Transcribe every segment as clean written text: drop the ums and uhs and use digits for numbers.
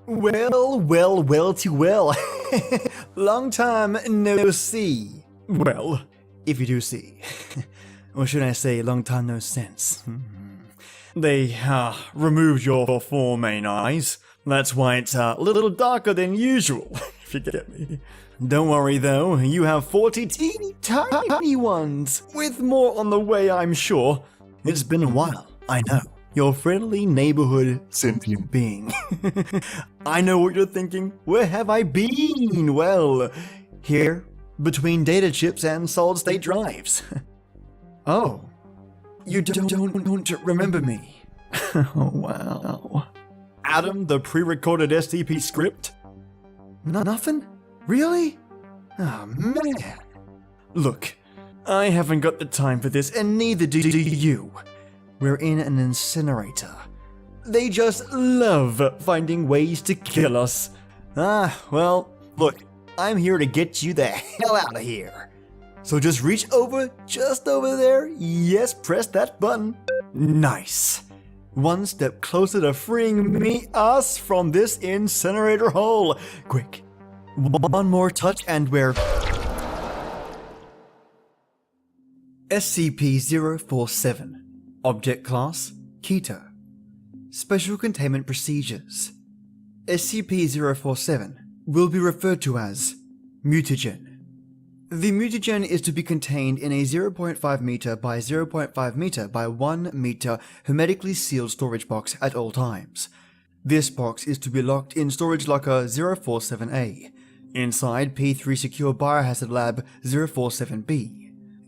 Well. Long time no see. Well, if you do see. Or should I say, long time no sense. They removed your four main eyes. That's why it's a little darker than usual, if you get me. Don't worry though, you have 40 teeny tiny ones, with more on the way, I'm sure. It's been a while, I know. Your friendly neighborhood sentient being. I know what you're thinking. Where have I been? Well, here, between data chips and solid-state drives. Oh, you don't remember me. Oh, wow. Adam, the pre-recorded SCP script? Nothing? Really? Oh, man. Look, I haven't got the time for this, and neither do you. We're in an incinerator. They just love finding ways to kill us. Well, look, I'm here to get you the hell out of here. So just reach over, just over there. Yes, press that button. Nice. One step closer to freeing us from this incinerator hole. Quick. One more touch and we're... SCP-047. Object Class, Keter. Special Containment Procedures. SCP-047 will be referred to as Mutagen. The mutagen is to be contained in a 0.5 meter by 0.5 meter by 1 meter hermetically sealed storage box at all times. This box is to be locked in Storage Locker 047A, inside P3 Secure Biohazard Lab 047B.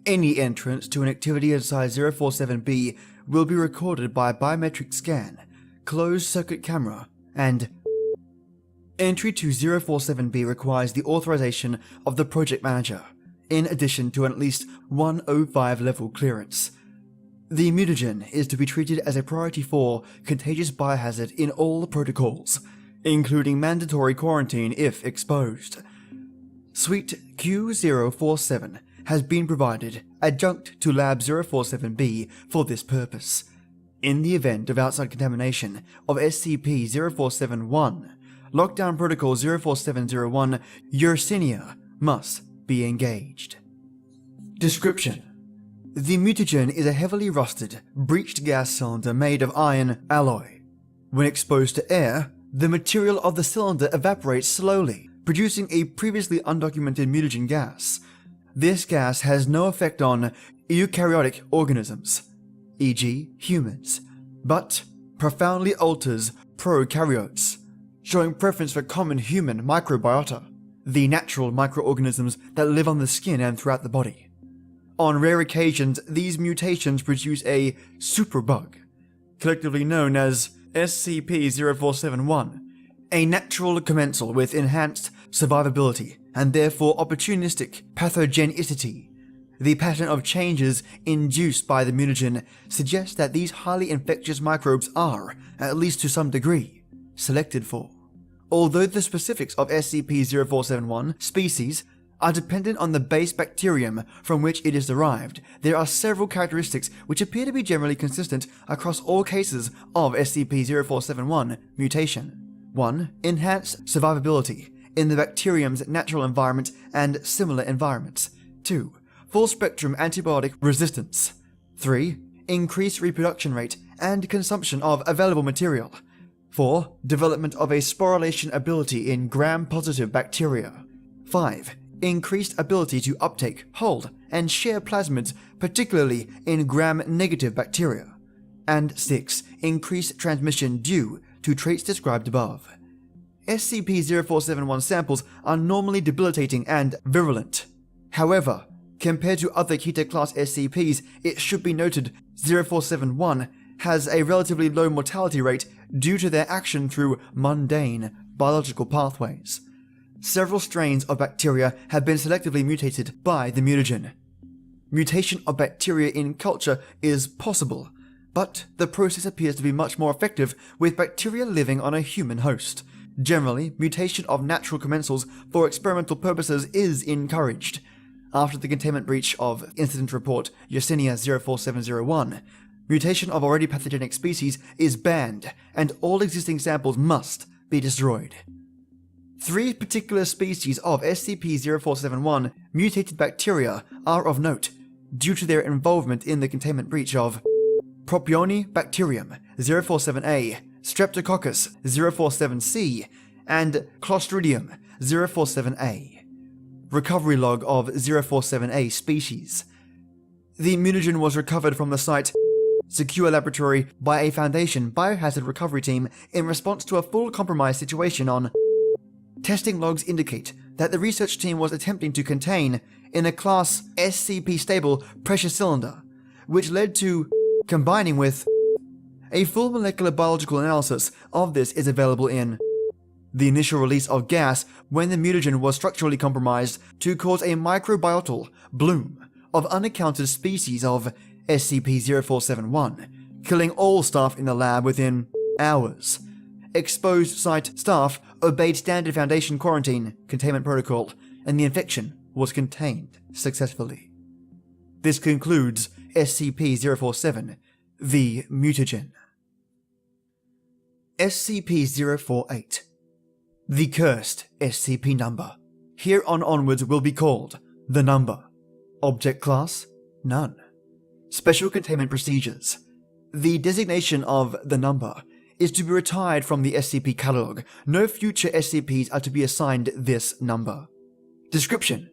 Any entrance to an activity inside 047B will be recorded by biometric scan, closed circuit camera, and entry to 047B requires the authorization of the project manager, in addition to at least 105 level clearance. The mutagen is to be treated as a priority 4 contagious biohazard in all the protocols, including mandatory quarantine if exposed. Suite Q047 has been provided adjunct to Lab 047B for this purpose. In the event of outside contamination of SCP-047-1, Lockdown Protocol 04701 Yersinia must be engaged. Description: the mutagen is a heavily rusted, breached gas cylinder made of iron alloy. When exposed to air, the material of the cylinder evaporates slowly, producing a previously undocumented mutagen gas. This gas has no effect on eukaryotic organisms, e.g. humans, but profoundly alters prokaryotes, showing preference for common human microbiota, the natural microorganisms that live on the skin and throughout the body. On rare occasions, these mutations produce a superbug, collectively known as SCP-0471, a natural commensal with enhanced survivability and therefore opportunistic pathogenicity. The pattern of changes induced by the mutagen suggests that these highly infectious microbes are, at least to some degree, selected for. Although the specifics of SCP-0471 species are dependent on the base bacterium from which it is derived, there are several characteristics which appear to be generally consistent across all cases of SCP-0471 mutation. 1. Enhanced survivability in the bacterium's natural environment and similar environments. 2. Full-spectrum antibiotic resistance. 3. Increased reproduction rate and consumption of available material. 4. Development of a sporulation ability in gram-positive bacteria. 5. Increased ability to uptake, hold, and share plasmids, particularly in gram-negative bacteria. And 6. Increased transmission due to traits described above. SCP-0471 samples are normally debilitating and virulent. However, compared to other Keter-class SCPs, it should be noted 0471 has a relatively low mortality rate due to their action through mundane biological pathways. Several strains of bacteria have been selectively mutated by the mutagen. Mutation of bacteria in culture is possible, but the process appears to be much more effective with bacteria living on a human host. Generally, mutation of natural commensals for experimental purposes is encouraged. After the containment breach of Incident Report Yersinia 04701, mutation of already pathogenic species is banned, and all existing samples must be destroyed. 3 particular species of SCP-0471 mutated bacteria are of note due to their involvement in the containment breach of Propionibacterium 047A, Streptococcus 047C, and Clostridium 047A. Recovery log of 047A species. The mutagen was recovered from the site Secure Laboratory by a Foundation biohazard recovery team in response to a full compromise situation on. Testing logs indicate that the research team was attempting to contain in a class SCP-stable pressure cylinder, which led to combining with. A full molecular biological analysis of this is available in the initial release of gas when the mutagen was structurally compromised to cause a microbial bloom of unaccounted species of SCP-0471, killing all staff in the lab within hours. Exposed site staff obeyed standard Foundation quarantine containment protocol, and the infection was contained successfully. This concludes SCP-047, the mutagen. SCP-048. The cursed SCP number. Here on onwards will be called the number. Object class? None. Special containment procedures. The designation of the number is to be retired from the SCP catalog. No future SCPs are to be assigned this number. Description.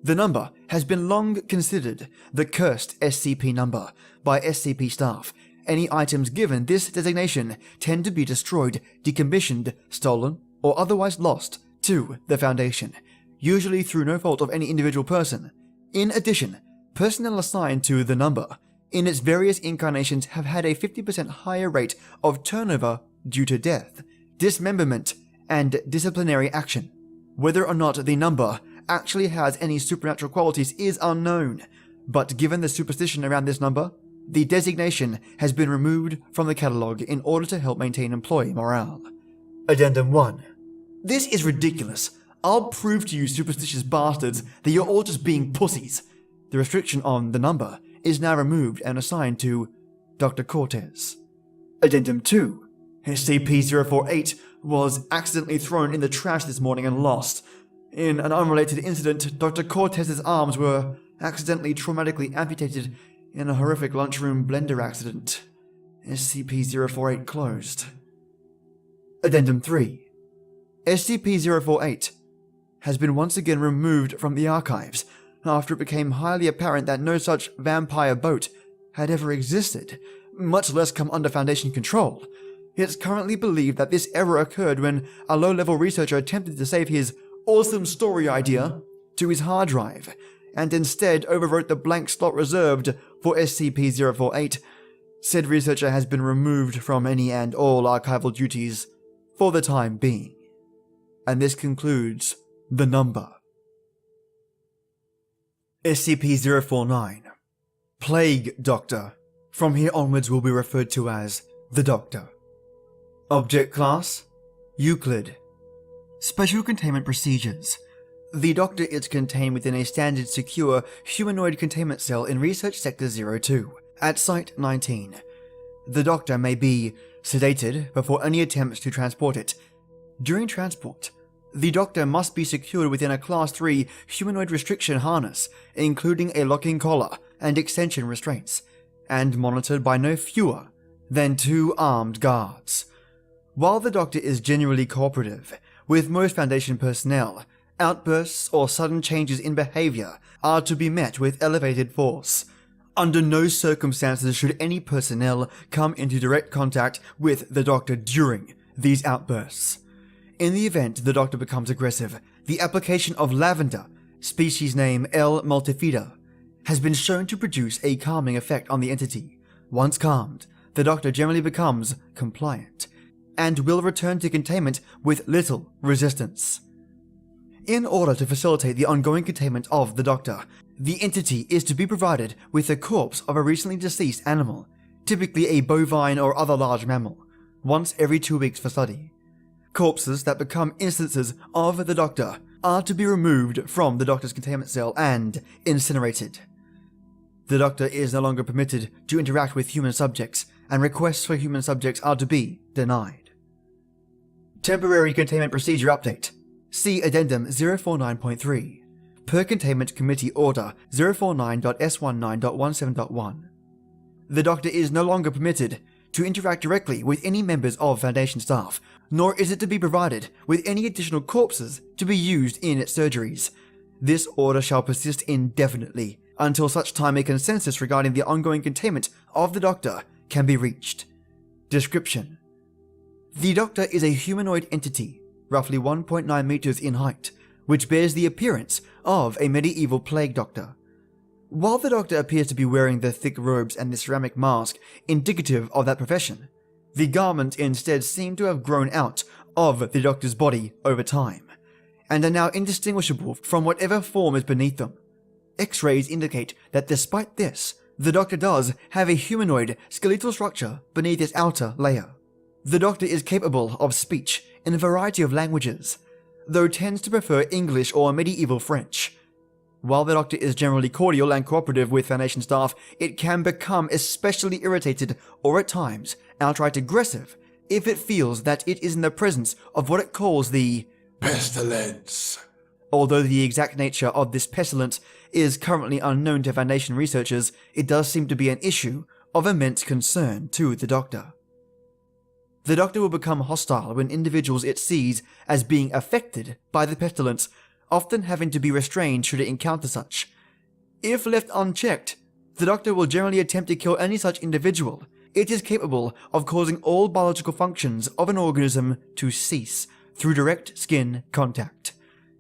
The number has been long considered the cursed SCP number by SCP staff. Any items given this designation tend to be destroyed, decommissioned, stolen, or otherwise lost to the Foundation, usually through no fault of any individual person. In addition, personnel assigned to the number in its various incarnations have had a 50% higher rate of turnover due to death, dismemberment, and disciplinary action. Whether or not the number actually has any supernatural qualities is unknown, but given the superstition around this number, the designation has been removed from the catalog in order to help maintain employee morale. Addendum 1. This is ridiculous. I'll prove to you superstitious bastards that you're all just being pussies. The restriction on the number is now removed and assigned to Dr. Cortez. Addendum 2. SCP-048 was accidentally thrown in the trash this morning and lost. In an unrelated incident, Dr. Cortez's arms were accidentally traumatically amputated in a horrific lunchroom blender accident. SCP-048 closed. Addendum 3. SCP-048 has been once again removed from the archives after it became highly apparent that no such vampire boat had ever existed, much less come under Foundation control. It's currently believed that this error occurred when a low-level researcher attempted to save his awesome story idea to his hard drive, and instead overwrote the blank slot reserved for SCP-048. Said researcher has been removed from any and all archival duties for the time being. And this concludes the number. SCP-049. Plague Doctor. From here onwards will be referred to as the Doctor. Object Class? Euclid. Special Containment Procedures. The Doctor is contained within a standard secure humanoid containment cell in Research Sector 02, at Site 19. The Doctor may be sedated before any attempts to transport it. During transport, the Doctor must be secured within a Class 3 humanoid restriction harness, including a locking collar and extension restraints, and monitored by no fewer than 2 armed guards. While the Doctor is generally cooperative with most Foundation personnel, outbursts or sudden changes in behavior are to be met with elevated force. Under no circumstances should any personnel come into direct contact with the Doctor during these outbursts. In the event the Doctor becomes aggressive, the application of lavender, species name L. multifida, has been shown to produce a calming effect on the entity. Once calmed, the Doctor generally becomes compliant, and will return to containment with little resistance. In order to facilitate the ongoing containment of the Doctor, the entity is to be provided with the corpse of a recently deceased animal, typically a bovine or other large mammal, once every 2 weeks for study. Corpses that become instances of the Doctor are to be removed from the Doctor's containment cell and incinerated. The Doctor is no longer permitted to interact with human subjects, and requests for human subjects are to be denied. Temporary Containment Procedure Update. See Addendum 049.3. Per Containment Committee Order 049.S19.17.1. The Doctor is no longer permitted to interact directly with any members of Foundation staff, nor is it to be provided with any additional corpses to be used in surgeries. This order shall persist indefinitely, until such time a consensus regarding the ongoing containment of the Doctor can be reached. Description: the Doctor is a humanoid entity, roughly 1.9 meters in height, which bears the appearance of a medieval plague doctor. While the Doctor appears to be wearing the thick robes and the ceramic mask indicative of that profession, the garments instead seem to have grown out of the Doctor's body over time, and are now indistinguishable from whatever form is beneath them. X-rays indicate that despite this, the Doctor does have a humanoid skeletal structure beneath its outer layer. The Doctor is capable of speech in a variety of languages, though tends to prefer English or medieval French. While the Doctor is generally cordial and cooperative with Foundation staff, it can become especially irritated or at times outright aggressive if it feels that it is in the presence of what it calls the pestilence. Although the exact nature of this pestilence is currently unknown to Foundation researchers, it does seem to be an issue of immense concern to the Doctor. The Doctor will become hostile when individuals it sees as being affected by the pestilence, often having to be restrained should it encounter such. If left unchecked, the Doctor will generally attempt to kill any such individual. It is capable of causing all biological functions of an organism to cease through direct skin contact.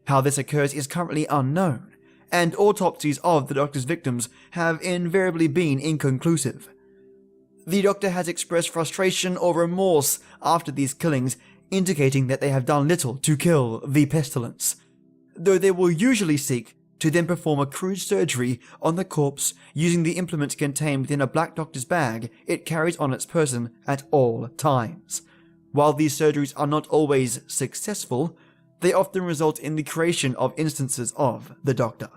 How this occurs is currently unknown, and autopsies of the Doctor's victims have invariably been inconclusive. The Doctor has expressed frustration or remorse after these killings, indicating that they have done little to kill the pestilence, though they will usually seek to then perform a crude surgery on the corpse using the implements contained within a Black Doctor's bag it carries on its person at all times. While these surgeries are not always successful, they often result in the creation of instances of the Doctor.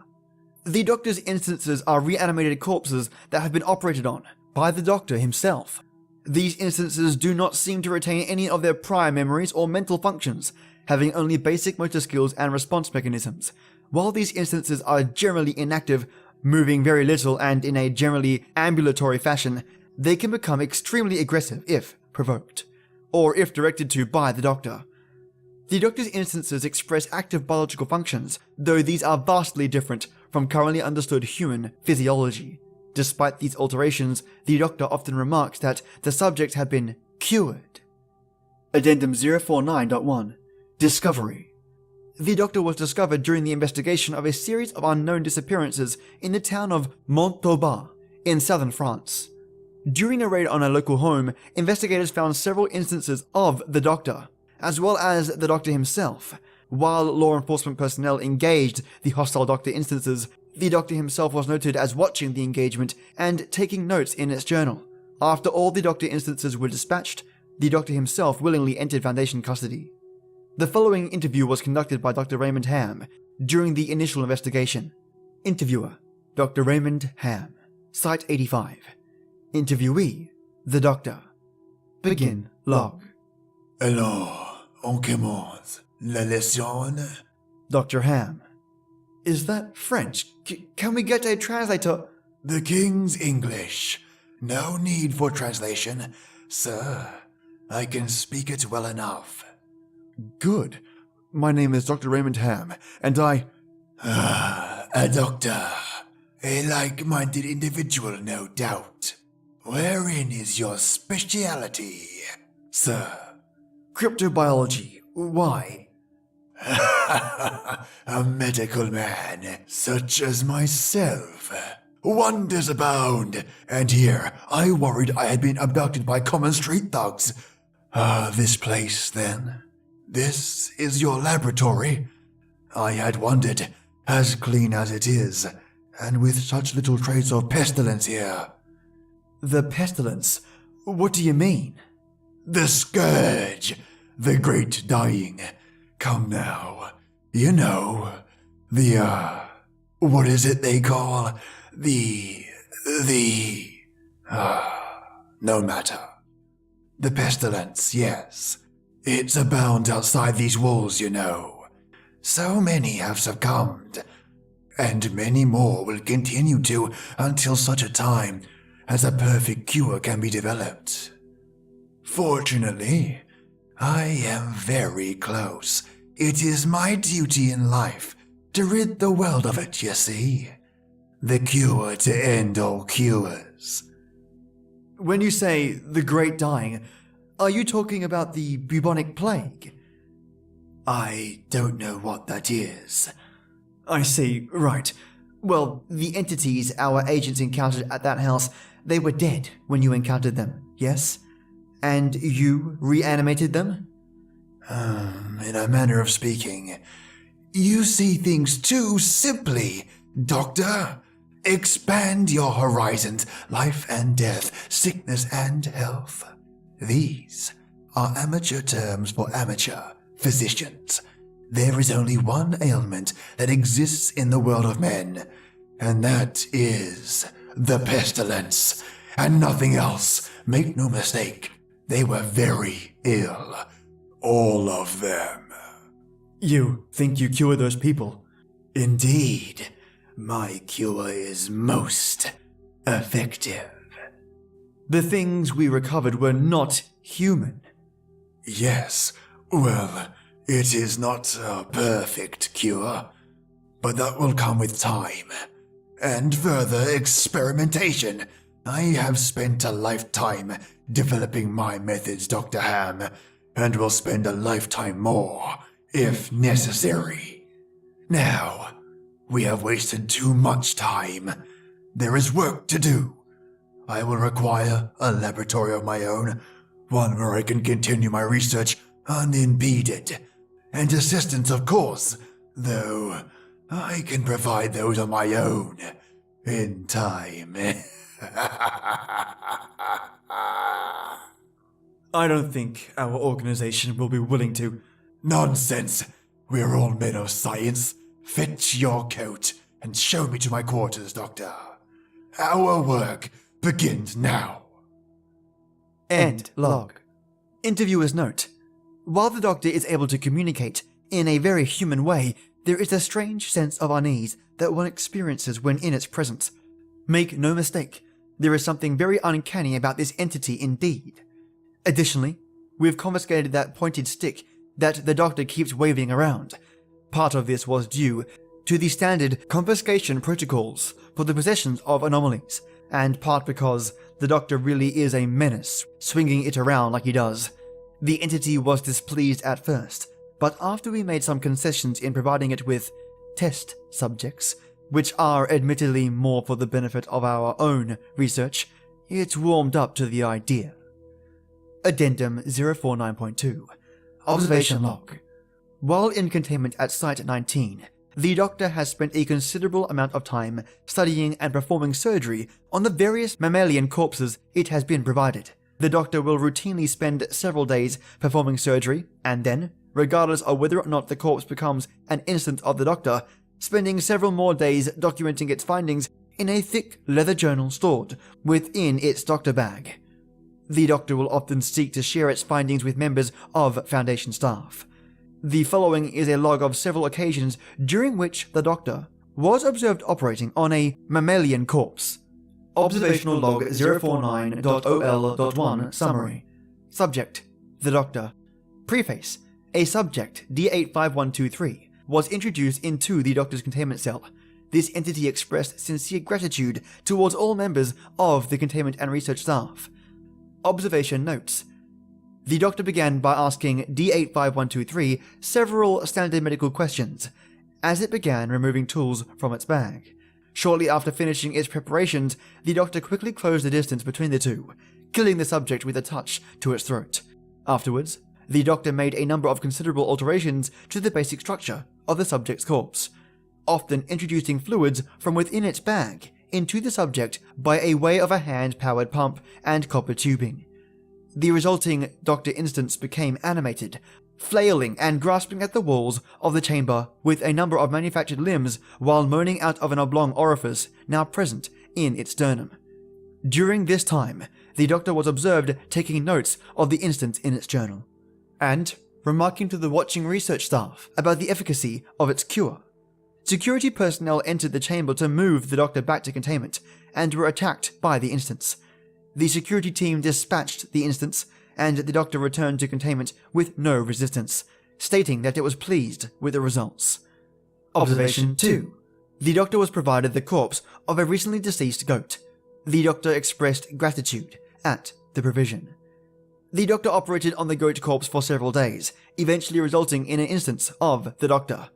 The Doctor's instances are reanimated corpses that have been operated on by the Doctor himself. These instances do not seem to retain any of their prior memories or mental functions, having only basic motor skills and response mechanisms. While these instances are generally inactive, moving very little and in a generally ambulatory fashion, they can become extremely aggressive if provoked, or if directed to by the Doctor. The Doctor's instances express active biological functions, though these are vastly different from currently understood human physiology. Despite these alterations, the Doctor often remarks that the subjects have been cured. Addendum 049.1. Discovery. The Doctor was discovered during the investigation of a series of unknown disappearances in the town of Montauban in southern France. During a raid on a local home, investigators found several instances of the Doctor, as well as the Doctor himself. While law enforcement personnel engaged the hostile Doctor instances, the Doctor himself was noted as watching the engagement and taking notes in its journal. After all the Doctor instances were dispatched, the Doctor himself willingly entered Foundation custody. The following interview was conducted by Dr. Raymond Ham during the initial investigation. Interviewer: Dr. Raymond Ham. Site 85. Interviewee: the Doctor. Begin log. Alors, on commence la leçon? Dr. Ham: is that French? Can we get a translator? The King's English. No need for translation, sir. I can speak it well enough. Good. My name is Dr. Raymond Ham, and I... A doctor. A like-minded individual, no doubt. Wherein is your speciality, sir? Cryptobiology. Why? A medical man, such as myself. Wonders abound, and here I worried I had been abducted by common street thugs. This place, then? This is your laboratory? I had wondered, as clean as it is, and with such little trace of pestilence here. The pestilence? What do you mean? The scourge, the great dying. Come now, you know, what is it they call, no matter. The pestilence, yes. It's abound outside these walls, you know. So many have succumbed, and many more will continue to until such a time as a perfect cure can be developed. Fortunately, I am very close. It is my duty in life to rid the world of it, you see. The cure to end all cures. When you say the Great Dying, are you talking about the bubonic plague? I don't know what that is. I see, right. Well, the entities our agents encountered at that house, they were dead when you encountered them, yes? And you reanimated them? In a manner of speaking, you see things too simply, Doctor. Expand your horizons, life and death, sickness and health. These are amateur terms for amateur physicians. There is only one ailment that exists in the world of men, and that is the pestilence, and nothing else. Make no mistake, they were very ill. All of them. You think you cured those people? Indeed, my cure is most effective. The things we recovered were not human. Yes, well, it is not a perfect cure, but that will come with time and further experimentation. I have spent a lifetime developing my methods, Dr. Ham, and will spend a lifetime more, if necessary. Now, we have wasted too much time. There is work to do. I will require a laboratory of my own, one where I can continue my research unimpeded, and assistance, of course, though I can provide those on my own in time. I don't think our organization will be willing to. Nonsense! We're all men of science. Fetch your coat and show me to my quarters, Doctor. Our work begins now. End log. Interviewer's note. While the Doctor is able to communicate in a very human way, there is a strange sense of unease that one experiences when in its presence. Make no mistake, there is something very uncanny about this entity indeed. Additionally, we've confiscated that pointed stick that the Doctor keeps waving around. Part of this was due to the standard confiscation protocols for the possession of anomalies, and part because the Doctor really is a menace, swinging it around like he does. The entity was displeased at first, but after we made some concessions in providing it with test subjects, which are admittedly more for the benefit of our own research, it warmed up to the idea. Addendum 049.2. Observation log. While in containment at Site 19, the Doctor has spent a considerable amount of time studying and performing surgery on the various mammalian corpses it has been provided. The Doctor will routinely spend several days performing surgery, and then, regardless of whether or not the corpse becomes an instance of the Doctor, spending several more days documenting its findings in a thick leather journal stored within its Doctor bag. The Doctor will often seek to share its findings with members of Foundation staff. The following is a log of several occasions during which the Doctor was observed operating on a mammalian corpse. Observational log 049.ol.1 summary. Subject: the Doctor. Preface: a subject, D85123, was introduced into the Doctor's containment cell. This entity expressed sincere gratitude towards all members of the containment and research staff. Observation notes. The Doctor began by asking D85123 several standard medical questions, as it began removing tools from its bag. Shortly after finishing its preparations, the Doctor quickly closed the distance between the two, killing the subject with a touch to its throat. Afterwards, the Doctor made a number of considerable alterations to the basic structure of the subject's corpse, often introducing fluids from within its bag into the subject by a way of a hand-powered pump and copper tubing. The resulting Doctor instance became animated, flailing and grasping at the walls of the chamber with a number of manufactured limbs while moaning out of an oblong orifice now present in its sternum. During this time, the Doctor was observed taking notes of the instance in its journal. and remarking to the watching research staff about the efficacy of its cure. Security personnel entered the chamber to move the doctor back to containment and were attacked by the instance. The security team dispatched the instance, and the doctor returned to containment with no resistance, stating that it was pleased with the results. Observation 2. The doctor was provided the corpse of a recently deceased goat. The doctor expressed gratitude at the provision. The doctor operated on the goat corpse for several days, eventually resulting in an instance of the doctor.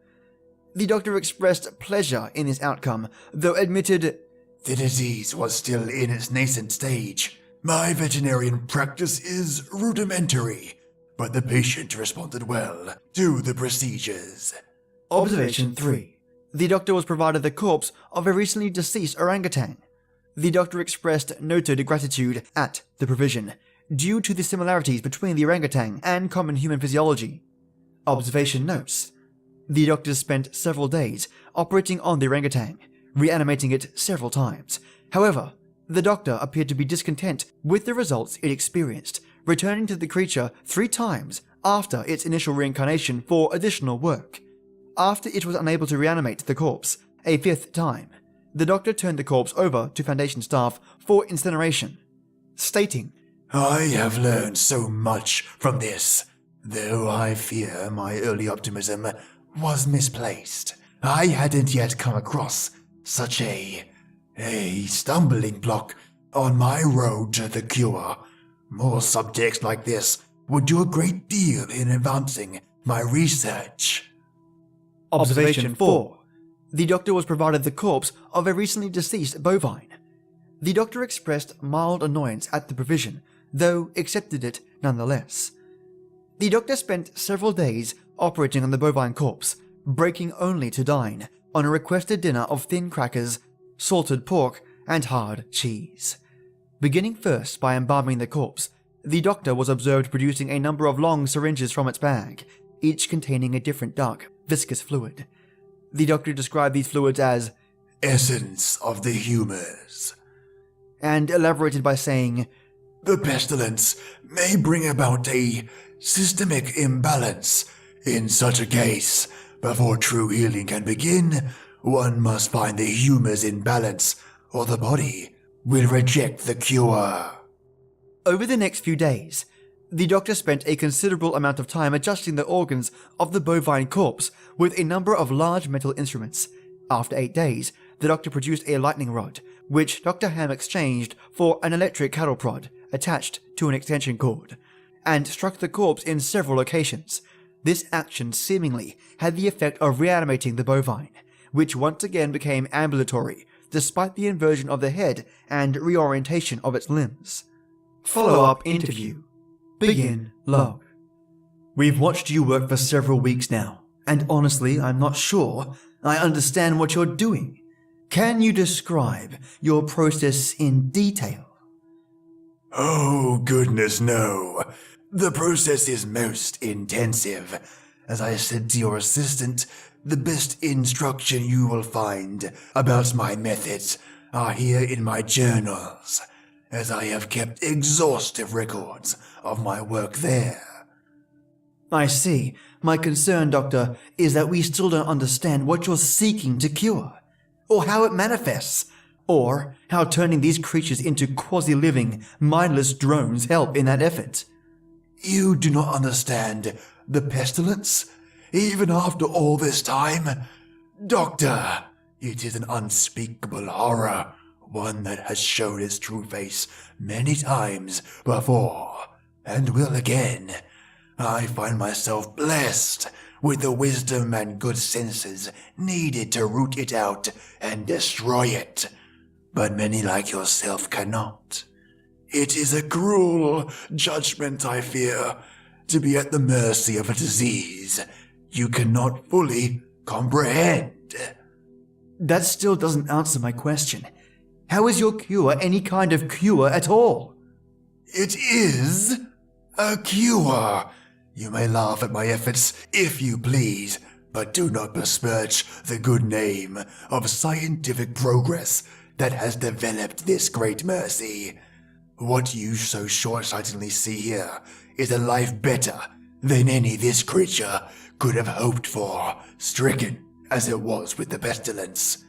The doctor expressed pleasure in this outcome, though admitted, "The disease was still in its nascent stage. My veterinarian practice is rudimentary, but the patient responded well to the procedures." Observation 3. The doctor was provided the corpse of a recently deceased orangutan. The doctor expressed noted gratitude at the provision, due to the similarities between the orangutan and common human physiology. Observation notes. The doctor spent several days operating on the orangutan, reanimating it several times. However, the doctor appeared to be discontent with the results it experienced, returning to the creature 3 times after its initial reincarnation for additional work. After it was unable to reanimate the corpse a 5th time, the doctor turned the corpse over to Foundation staff for incineration, stating, "I have learned so much from this, though I fear my early optimism was misplaced. I hadn't yet come across such a stumbling block on my road to the cure. More subjects like this would do a great deal in advancing my research." Observation 4. The doctor was provided the corpse of a recently deceased bovine. The doctor expressed mild annoyance at the provision, though accepted it nonetheless. The doctor spent several days operating on the bovine corpse, breaking only to dine on a requested dinner of thin crackers, salted pork, and hard cheese. Beginning first by embalming the corpse, the doctor was observed producing a number of long syringes from its bag, each containing a different dark, viscous fluid. The doctor described these fluids as "essence of the humours," and elaborated by saying, "The pestilence may bring about a systemic imbalance. In such a case, before true healing can begin, one must find the humours in balance, or the body will reject the cure." Over the next few days, the doctor spent a considerable amount of time adjusting the organs of the bovine corpse with a number of large metal instruments. After 8 days, the doctor produced a lightning rod, which Dr. Ham exchanged for an electric cattle prod attached to an extension cord, and struck the corpse in several locations. This action seemingly had the effect of reanimating the bovine, which once again became ambulatory, despite the inversion of the head and reorientation of its limbs. Follow-up interview. Begin log. We've watched you work for several weeks now, and honestly, I'm not sure I understand what you're doing. Can you describe your process in detail? "Oh, goodness, no. The process is most intensive. As I said to your assistant, the best instruction you will find about my methods are here in my journals, as I have kept exhaustive records of my work there." I see. My concern, Doctor, is that we still don't understand what you're seeking to cure, or how it manifests, or how turning these creatures into quasi-living, mindless drones help in that effort. "You do not understand the pestilence, even after all this time? Doctor, it is an unspeakable horror, one that has shown its true face many times before, and will again. I find myself blessed with the wisdom and good senses needed to root it out and destroy it, but many like yourself cannot. It is a cruel judgment, I fear, to be at the mercy of a disease you cannot fully comprehend." That still doesn't answer my question. How is your cure any kind of cure at all? "It is a cure. You may laugh at my efforts if you please, but do not besmirch the good name of scientific progress that has developed this great mercy. What you so short-sightedly see here is a life better than any this creature could have hoped for, stricken as it was with the pestilence.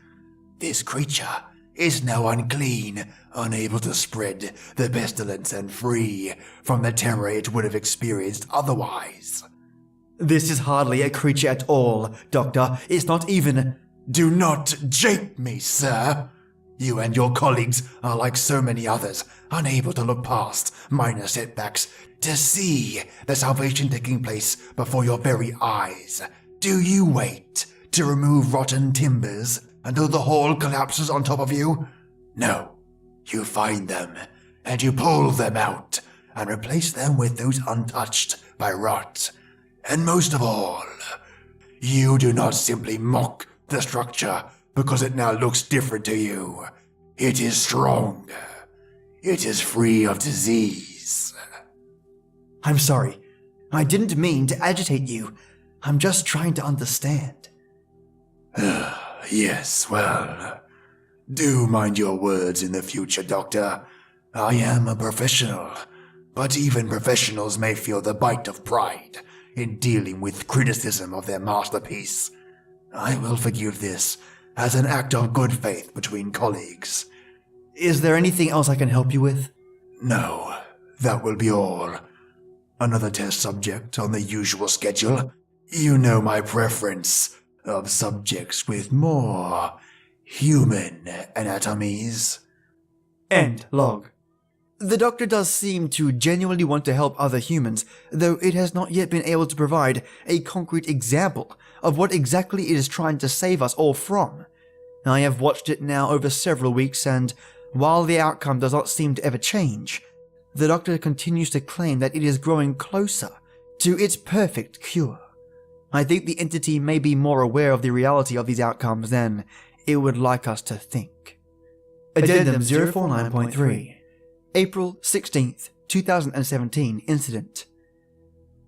This creature is now unclean, unable to spread the pestilence and free from the terror it would have experienced otherwise. This is hardly a creature at all, Doctor. It's not even... Do not jape me, sir. You and your colleagues are like so many others, unable to look past minor setbacks to see the salvation taking place before your very eyes. Do you wait to remove rotten timbers until the hall collapses on top of you? No. You find them, and you pull them out, and replace them with those untouched by rot. And most of all, you do not simply mock the structure because it now looks different to you. It is strong. It is free of disease. I'm sorry. I didn't mean to agitate you. I'm just trying to understand. Yes, well, do mind your words in the future, Doctor. I am a professional, but even professionals may feel the bite of pride in dealing with criticism of their masterpiece. I will forgive this as an act of good faith between colleagues. Is there anything else I can help you with? No, that will be all. Another test subject on the usual schedule. You know my preference of subjects with more human anatomies. End log. The Doctor does seem to genuinely want to help other humans, though it has not yet been able to provide a concrete example of what exactly it is trying to save us all from. I have watched it now over several weeks, and while the outcome does not seem to ever change, the Doctor continues to claim that it is growing closer to its perfect cure. I think the entity may be more aware of the reality of these outcomes than it would like us to think. Addendum 049.3 April 16th, 2017 incident.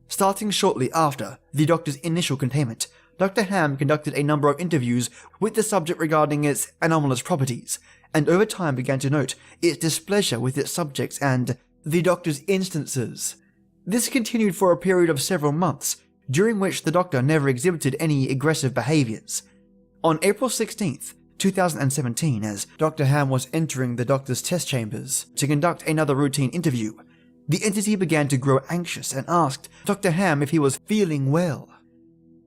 Starting shortly after the Doctor's initial containment, Dr. Ham conducted a number of interviews with the subject regarding its anomalous properties, and over time began to note its displeasure with its subjects and the Doctor's instances. This continued for a period of several months, during which the Doctor never exhibited any aggressive behaviors. On April 16th, 2017, as Dr. Ham was entering the Doctor's test chambers to conduct another routine interview, the entity began to grow anxious and asked Dr. Ham if he was feeling well.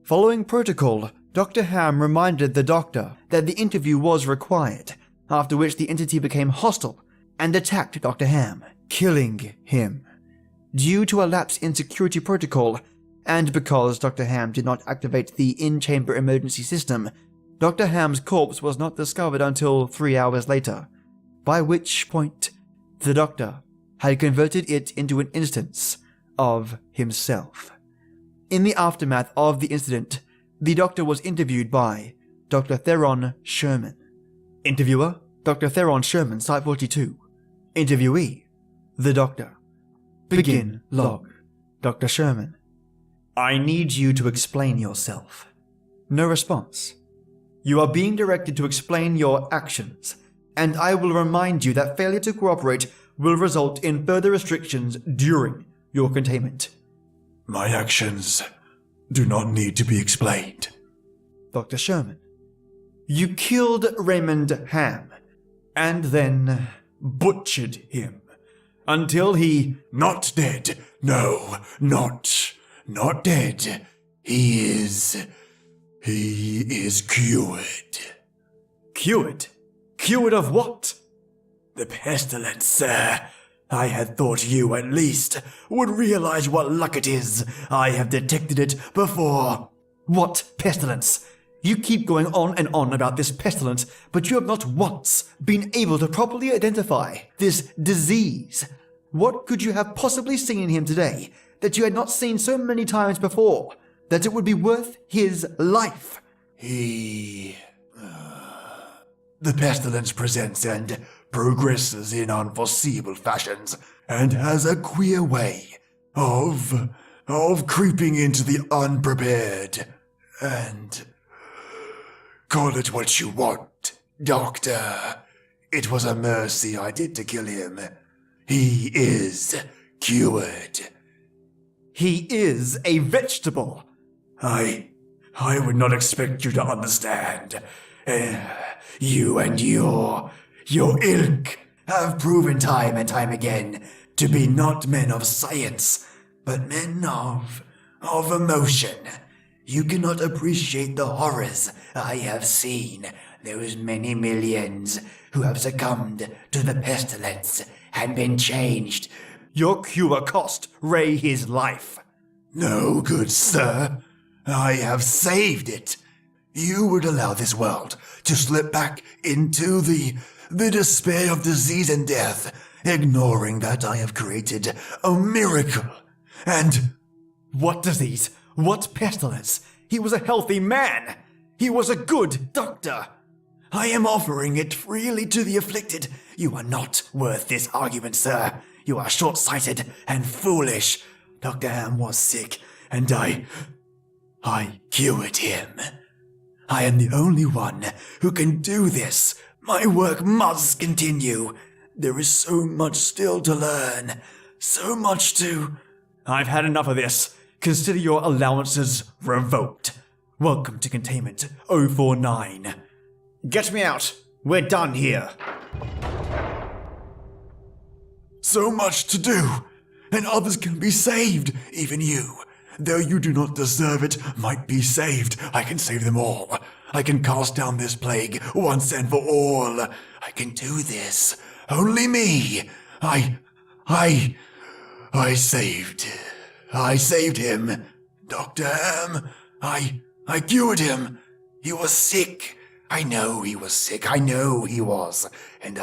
Following protocol, Dr. Ham reminded the Doctor that the interview was required, after which the entity became hostile and attacked Dr. Ham, killing him. Due to a lapse in security protocol, and because Dr. Ham did not activate the in-chamber emergency system, Dr. Ham's corpse was not discovered until 3 hours later, by which point the Doctor had converted it into an instance of himself. In the aftermath of the incident, the Doctor was interviewed by Dr. Theron Sherman. Interviewer, Dr. Theron Sherman, Site 42. Interviewee, the Doctor. Begin log. Dr. Sherman. I need you to explain yourself. No response. You are being directed to explain your actions, and I will remind you that failure to cooperate will result in further restrictions during your containment. My actions do not need to be explained. Dr. Sherman. You killed Raymond Ham, and then butchered him, until he... Not dead. No, not dead. He is cured. Cured? Cured of what? The pestilence, sir. I had thought you, at least, would realize what luck it is. I have detected it before. What pestilence? You keep going on and on about this pestilence, but you have not once been able to properly identify this disease. What could you have possibly seen in him today that you had not seen so many times before, that it would be worth his life? The pestilence presents and progresses in unforeseeable fashions, and has a queer way of creeping into the unprepared. And call it what you want, Doctor. It was a mercy I did to kill him. He is cured. He is a vegetable. I would not expect you to understand. You and your ilk have proven time and time again to be not men of science, but men of emotion. You cannot appreciate the horrors I have seen. Those many millions who have succumbed to the pestilence and been changed. Your cure cost Ray his life. No, good sir. I have saved it. You would allow this world to slip back into the despair of disease and death, ignoring that I have created a miracle. And what disease? What pestilence? He was a healthy man. He was a good doctor. I am offering it freely to the afflicted. You are not worth this argument, sir. You are short-sighted and foolish. Dr. Ham was sick, and I cured him. I am the only one who can do this. My work must continue. There is so much still to learn. So much to... I've had enough of this. Consider your allowances revoked. Welcome to Containment 049. Get me out. We're done here. So much to do, and others can be saved, even you. Though you do not deserve it, might be saved. I can save them all. I can cast down this plague once and for all. I can do this. Only me. I saved him. Dr. Ham, I cured him. He was sick. I know he was sick. I know he was. And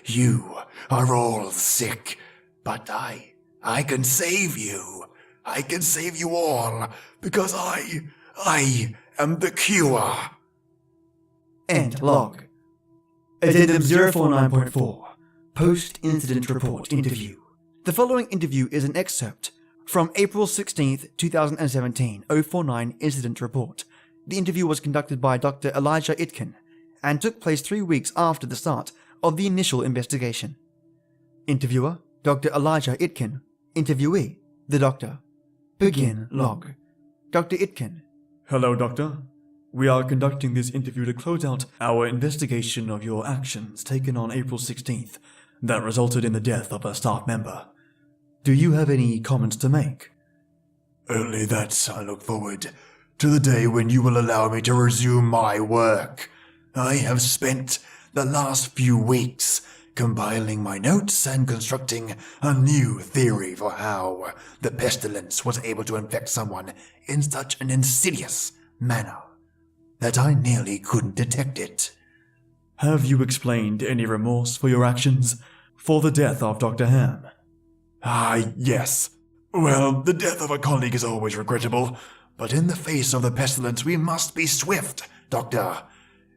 you are all sick. But I can save you. I can save you all. Because I am the cure. End log. Addendum 049.4. Post-incident report interview. The following interview is an excerpt from April 16th, 2017, 049 Incident Report. The interview was conducted by Dr. Elijah Itkin and took place 3 weeks after the start of the initial investigation. Interviewer, Dr. Elijah Itkin. Interviewee, the doctor. Begin log. Dr. Itkin. Hello, Doctor. We are conducting this interview to close out our investigation of your actions taken on April 16th that resulted in the death of a staff member. Do you have any comments to make? Only that I look forward to the day when you will allow me to resume my work. I have spent the last few weeks compiling my notes and constructing a new theory for how the pestilence was able to infect someone in such an insidious manner that I nearly couldn't detect it. Have you explained any remorse for your actions for the death of Dr. Ham? Yes. Well, the death of a colleague is always regrettable, but in the face of the pestilence we must be swift, Doctor,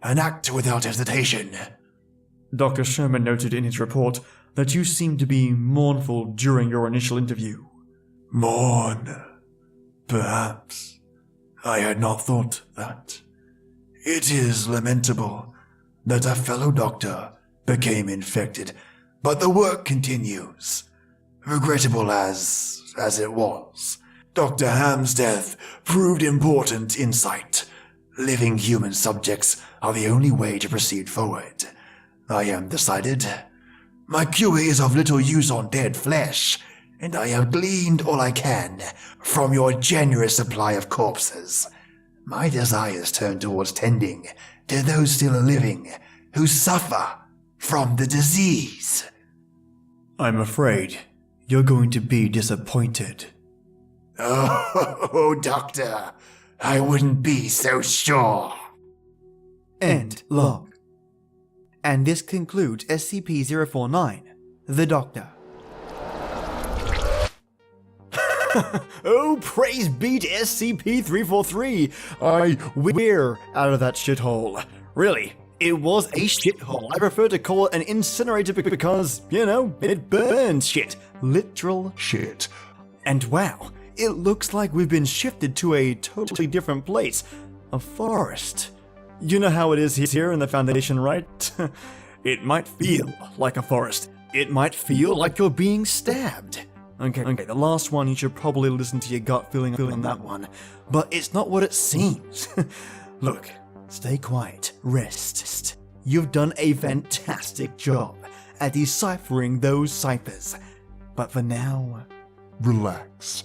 and act without hesitation. Dr. Sherman noted in his report that you seemed to be mournful during your initial interview. Mourn? Perhaps. I had not thought that. It is lamentable that a fellow doctor became infected, but the work continues. Regrettable as it was, Dr. Ham's death proved important insight. Living human subjects are the only way to proceed forward. I am decided. My cure is of little use on dead flesh, and I have gleaned all I can from your generous supply of corpses. My desires turn towards tending to those still living who suffer from the disease. I'm afraid you're going to be disappointed. Oh, Doctor, I wouldn't be so sure. End log. And this concludes SCP-049, the Doctor. Oh, praise be to SCP-343! We're out of that shithole. Really, it was a shithole. I prefer to call it an incinerator because, it burns shit. Literal shit. And wow, it looks like we've been shifted to a totally different place. A forest. You know how it is here in the Foundation, right? It might feel like a forest. It might feel like you're being stabbed. Okay, the last one you should probably listen to your gut feeling on that one. But it's not what it seems. Look, stay quiet, rest. You've done a fantastic job at deciphering those ciphers. But for now, Relax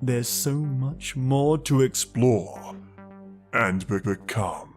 there's so much more to explore. and become.